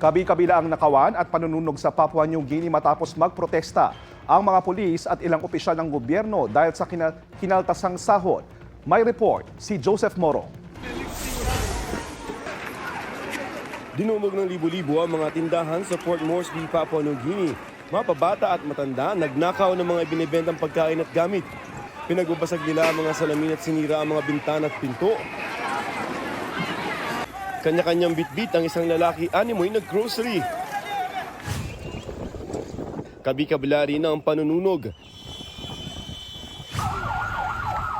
Kabi-kabila ang nakawan at panununog sa Papua New Guinea matapos magprotesta ang mga pulis at ilang opisyal ng gobyerno dahil sa kinaltasang sahod. May report si Joseph Moro. Dinumog ng libo-libo ang mga tindahan sa Port Moresby, Papua New Guinea. Mapabata at matanda, nagnakaw ng mga ibinibentang pagkain at gamit. Pinagbabasag nila ang mga salamin at sinira ang mga bintana at pinto. Kanya-kanyang bitbit ang isang lalaki, animoy nag-grocery. Kabi-kabila rin ang panununog.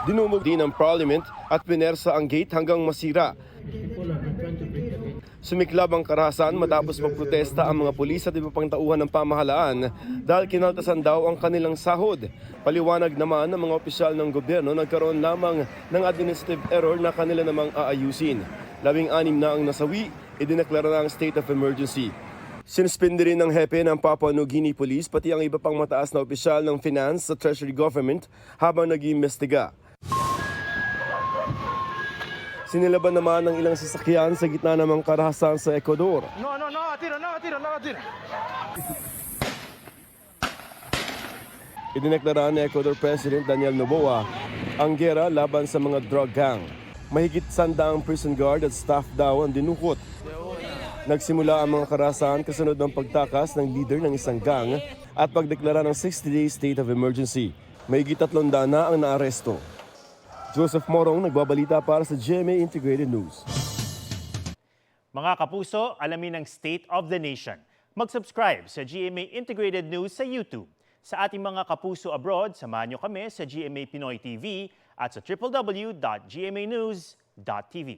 Dinumog din ang Parliament at pinersa ang gate hanggang masira. Sumiklab ang karahasan matapos magprotesta ang mga pulis at iba pang tauhan ng pamahalaan dahil kinaltasan daw ang kanilang sahod. Paliwanag naman ng mga opisyal ng gobyerno nagkaroon lamang ng administrative error na kanila namang aayusin. 16 na ang nasawi, idineklara na ang state of emergency. Sinuspindi rin ng hepe ng Papua New Guinea Police pati ang iba pang mataas na opisyal ng finance sa Treasury Government habang nag-iimbestiga. Sinilaban naman ng ilang sasakyan sa gitna ng karahasan sa Ecuador. No, atira. Idineklara ni Ecuador President Daniel Noboa ang gera laban sa mga drug gang. Mahigit 100 prison guard at staff daw ang dinukot. Nagsimula ang mga karahasan kasunod ng pagtakas ng leader ng isang gang at pagdeklara ng 60-day state of emergency. Mahigit 300 na ang naaresto. Joseph Morong, nagbabalita para sa GMA Integrated News. Mga kapuso, alamin ang State of the Nation. Mag-subscribe sa GMA Integrated News sa YouTube. Sa ating mga kapuso abroad, samahan nyo kami sa GMA Pinoy TV at sa www.gmanews.tv.